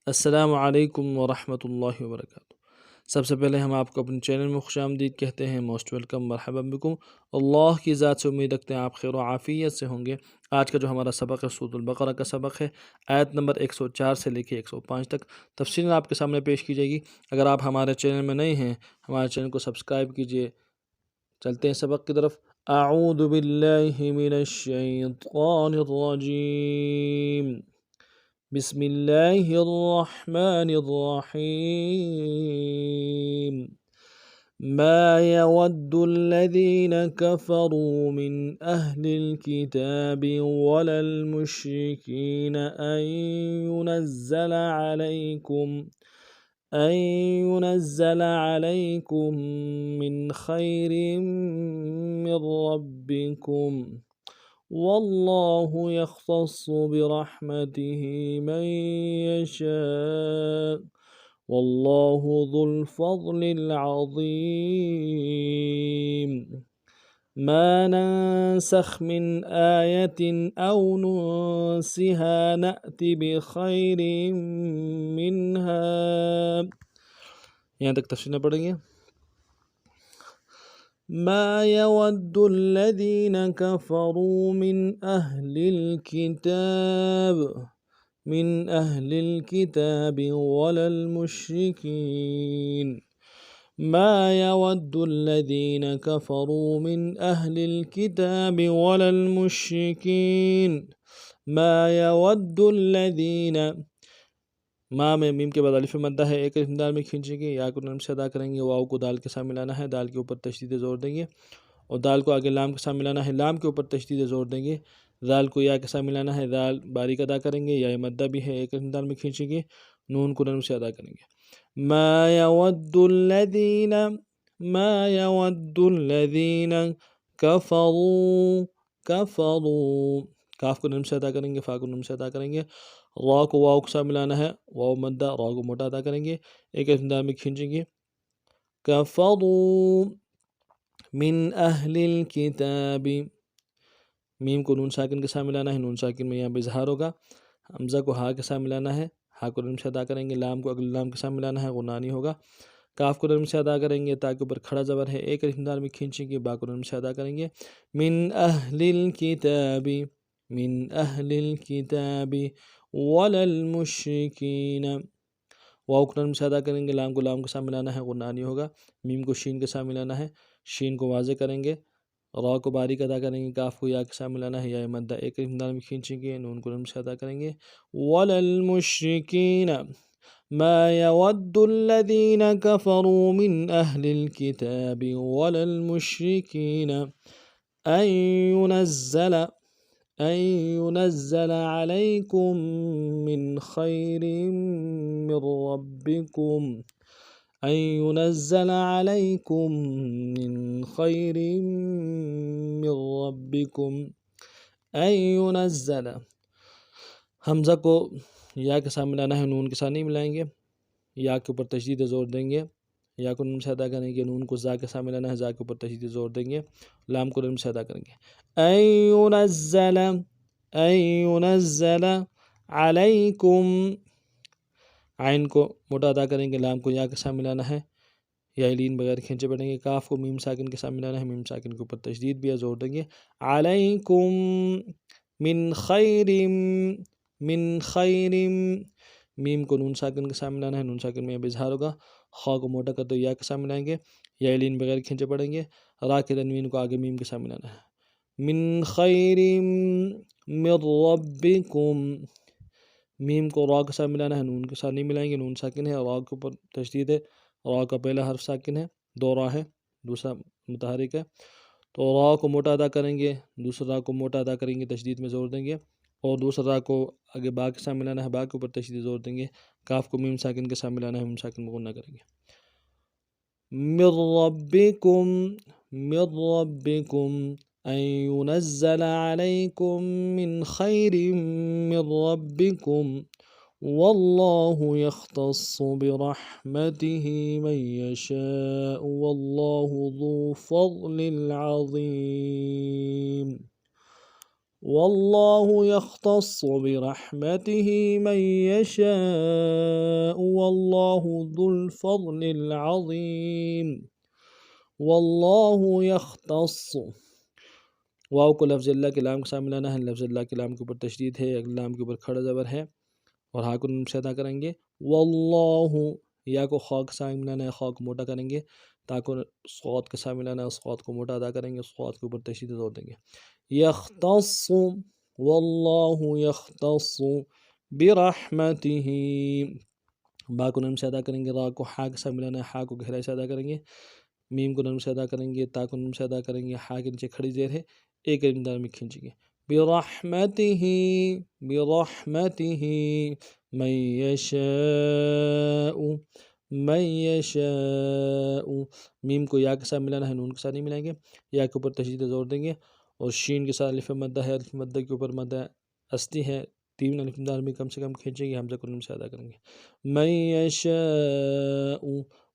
السلام علیکم ورحمۃ اللہ وبرکاتہ۔ سب سے پہلے ہم آپ کو اپنے چینل میں خوش آمدید کہتے ہیں، موسٹ ویلکم، مرحبا بکم۔ اللہ کی ذات سے امید رکھتے ہیں آپ خیر و عافیت سے ہوں گے۔ آج کا جو ہمارا سبق ہے سورۃ البقرہ کا سبق ہے، آیت نمبر 104 سے لے کے 105 تک تفصیل آپ کے سامنے پیش کی جائے گی۔ اگر آپ ہمارے چینل میں نئے ہیں، ہمارے چینل کو سبسکرائب کیجئے۔ چلتے ہیں سبق کی طرف۔ اعوذ باللہ من الشیطان الرجیم، بسم اللہ الرحمن الرحیم۔ ما يود الذين كفروا من أهل الكتاب ولا المشركين أن ينزل عليكم من خير من ربكم، والله يختص برحمته من يشاء، والله ذو الفضل العظيم۔ ما ننسخ من آية أو ننسها نأت بخير منها۔ یہاں تک تفصیل پڑھیں گے۔ ما يود الذين كفروا من أهل الكتاب ولا المشركين، ما يود الذين كفروا من أهل الكتاب ولا المشركين، ما يود الذين، ماں میں میم کے بعد الف مدہ ہے، ایک الف دال میں کھینچیں گے، یا کو نرم سے ادا کریں گے، واؤ کو دال کے ساتھ ملانا ہے، دال کے اوپر تشدید زور دیں گے، اور دال کو آگے لام کے ساتھ ملانا ہے، لام کے اوپر تشدید زور دیں گے، دال کو یا کے ساتھ ملانا ہے، دال باریک ادا کریں گے، یا مدہ بھی ہے، ایک الف دال میں کھینچیں گے، نون کو نرم سے ادا کریں گے۔ ما يود الذين كفروا، کاف کو نرم سے ادا کریں گے، فا کو نرم سے ادا کریں گے، را کو واؤ کے ساتھ ملانا ہے، واؤ مدہ، را کو موٹا ادا کریں گے، ایک الف دال میں کھینچیں گے۔ کفروا من اہل الکتاب، میم کو نون ساکن کے ساتھ ملانا ہے، نون ساکن میں یہاں پہ اظہار ہوگا، حمزہ کو ہا کے ساتھ ملانا ہے، ہا کو نرم سے ادا کریں گے، لام کو اگلے لام کے ساتھ ملانا ہے، غنانی ہوگا، کاف کو نرم سے ادا کریں گے، تا کے اوپر کھڑا زبر ہے، ایک الف دال میں کھینچیں گے، با کو نرم سے ادا کریں گے۔ من اہل الکتاب، من اہل الکتاب ولا المشرکین، واؤ کو نرم سے ادا کریں گے، لام کو لام کے ساتھ ملانا ہے، غنانی ہوگا، میم کو شین کے ساتھ ملانا ہے، شین کو واضح کریں گے، را کو باریک ادا کریں گے، کاف کو یا کے ساتھ ملانا ہے، یا مدہ ایک الف دال میں کھینچیں گے، نون کو نرم سے ادا کریں گے۔ ولا المشرکین، ما يود الذين كفروا من أهل الكتاب ولا المشركين أن ينزل عليكم من خير من ربكم، أن ينزل عليكم من خير من ربكم، أن ينزل، حمزہ کو یا کے ساتھ ملانا ہے، نون کے ساتھ نہیں ملائیں گے، یا کے اوپر تشدید زور دیں گے، یا کو نرم سے ادا کریں گے، نون کو زا کے ساتھ ملانا ہے، زا کے اوپر تشدید زور دیں گے، لام کو نرم سے ادا کریں گے۔ أن ينزل علیکم، عین کو موٹا ادا کریں گے، لام کو یا کے ساتھ ملانا ہے، یا لین بغیر کھینچے پڑیں گے، کاف کو میم ساکن کے ساتھ ملانا ہے، میم ساکن کے اوپر تشدید بھی ہے، زور دیں گے۔ علیکم من خیر، من خیر، میم کو نون ساکن کے ساتھ ملانا ہے، نون ساکن میں اب اظہار ہوگا، خا کو موٹا کر دو، یا کے ساتھ ملائیں گے، یا لین بغیر کھینچے پڑیں گے، را کے تنوین کو آگے میم کے ساتھ ملانا ہے۔ من خیر من ربکم، میم کو را کے ساتھ ملانا ہے، نون کے ساتھ نہیں ملائیں گے، نون ساکن ہے، را کے اوپر تشدید ہے، را کا پہلا حرف ساکن ہے، دو را ہے، دوسرا متحرک ہے، تو را کو موٹا ادا کریں گے، دوسرا را کو موٹا ادا کریں گے، تشدید میں زور دیں گے، اور دوسرا را کو آگے با کے ساتھ ملانا ہے، با کے اوپر تشدید زور دیں گے، کاف کو میم ساکن کے ساتھ ملانا ہے، میم ساکن میں غنہ کریں گے۔ من ربکم، من ربکم، أن ينزل عليكم من خير من ربكم، والله يختص برحمته من يشاء، والله ذو فضل عظيم، والله يختص برحمته من يشاء والله ذو الفضل العظيم. والله يختص، واو کو لفظ اللہ کے لام کے ساتھ ملانا ہے، لفظ اللہ کے لام کے اوپر تشدید ہے، لام کے اوپر کھڑا زبر ہے، اور ہا کو نون سے ادا کریں گے۔ واللہ، یا کو خا کے ساتھ ملانا ہے، خا کو موٹا کریں گے، تا کو صاد کے ساتھ ملانا ہے، صاد کو موٹا ادا کریں گے، صاد کے اوپر تشدید زور دیں گے۔ یختص، واللہ یختص برحمتہ، با کو نون سے ادا کریں گے، را کو ہا کے ساتھ ملانا ہے، ہا کو گہرائی سے ادا کریں گے، میم کو نون سے ادا کریں گے، تا کو نون سے ادا کریں گے، ہا کے نیچے کھڑی زیر ہے، ایک مقدار میں کھینچیں گے۔ برحمتہ، برحمتہ من یشاء، من یشاء، میم کو یا کے ساتھ ملانا ہے، نون کے ساتھ نہیں ملائیں گے، یا کے اوپر تشدید زور دیں گے، اور شین کے ساتھ الف مدہ ہے، الف مدہ کے اوپر مدہ اصلی ہے، تین الف مدار میں کم سے کم کھینچیں گے، حمزہ کو نون سے ادا کریں گے۔ من یشاء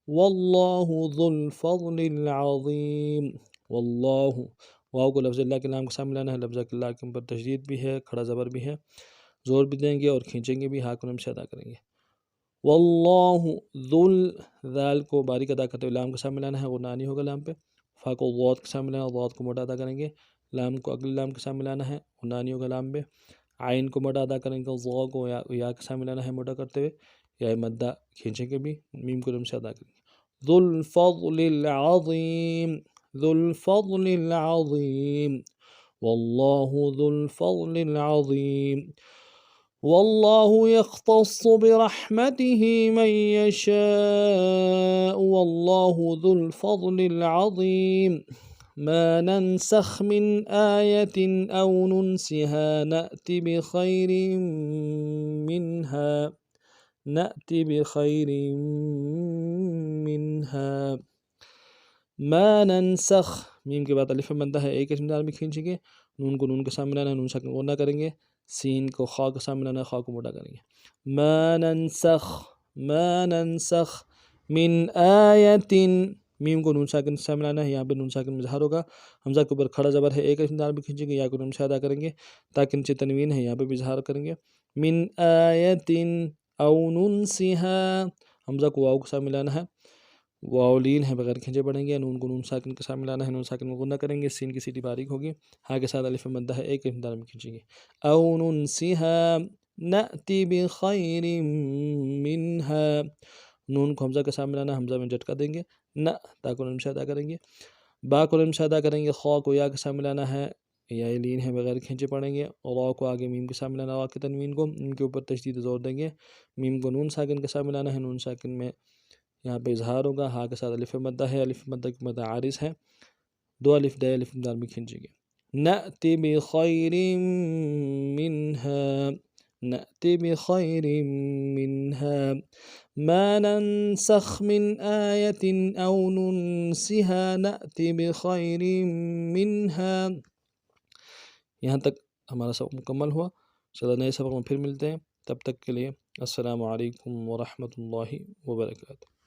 واللہ ذو الفضل العظیم، واللہ، واو کو لفظ اللہ کے نام کے ساتھ ملانا ہے، لفظ اللہ کے اوپر تشدید بھی ہے، کھڑا زبر بھی ہے، زور بھی دیں گے اور کھینچیں گے بھی، ہا کو نون سے ادا کریں گے۔ واللہ ذو، ذال کو باریک ادا کرتے ہوئے لام کے ساتھ ملانا ہے، غنہ نہیں ہوگا لام پہ، فا کو ضاد کے ساتھ ملانا ہے، ضاد کو موٹا ادا کریں گے، لام کو اگلی لام کے ساتھ ملانا ہے، غنہ نہیں ہوگا لام پہ، عین کو موٹا ادا کریں گے، ضا کو یا کے ساتھ ملانا ہے موٹا کرتے ہوئے، یا مدہ کھینچیں گے بھی، میم کو نون سے ادا کریں گے۔ ذو الفضل العظیم، ذو الفضل العظیم، واللہ ذو الفضل العظیم۔ واللہ یختص برحمتہ من یشاء واللہ ذو الفضل العظیم۔ ما ننسخ من آیت او ننسها نأت بخیر منها، نأت بخیر منها، ما ننسخ، میم کے بعد الف مدہ ہے، ایک مقدار میں کھینچیں گے، نون کو نون کے ساتھ ملانا ہے، نون ساکن غنہ کریں گے، سین کو خا کے ساتھ ملانا ہے، خا کو موٹا کریں گے۔ ما ننسخ، ما ننسخ من آیت، میم کو نون ساکن سے ملانا ہے، یہاں پہ نون ساکن مظہر ہوگا، حمزہ کے اوپر کھڑا زبر ہے، ایک مقدار میں کھینچیں گے، یا کو نون سے ادا کریں گے، تاکہ نیچے تنوین ہے، یہاں پہ بھی اظہار کریں گے۔ من آیت او ننسها، حمزہ کو واو کے ساتھ ملانا ہے، واو لین ہے بغیر کھینچے پڑیں گے، نون کو نون ساکن کے ساتھ ملانا ہے، نون ساکن کو غنہ کریں گے، سین کی سیٹی باریک ہوگی، ہا کے ساتھ الف مدہ ہے، ایک مقدار میں کھینچیں گے۔ او ننسها نأتی بخیر منها، نون کو حمزہ کے ساتھ ملانا ہے، حمزہ میں جھٹکا دیں گے، نہ، تا کو نون سے ادا کریں گے، با کو نون سے ادا کریں گے، خا کو یا کے ساتھ ملانا ہے، یا لین ہے بغیر کھینچے پڑیں گے، اور را کو آگے میم کے ساتھ ملانا، را کے تنوین کو ان کے اوپر تشدید زور دیں گے، میم کو نون ساکن کے ساتھ ملانا ہے، نون ساکن میں یہاں پہ اظہار ہوگا، ہا کے ساتھ الف مدہ ہے، الف مدہ کی مدہ عارض ہے، دو الف دے الف مدار میں کھینچیں گے۔ نأتی بخیر منها، نأتی بخیر منها، ما ننسخ من آیت او ننسها نأتی بخیر منها۔ یہاں تک ہمارا سبق مکمل ہوا، چلو نئے سبق میں پھر ملتے ہیں، تب تک کے لیے السلام علیکم ورحمۃ اللہ وبرکاتہ۔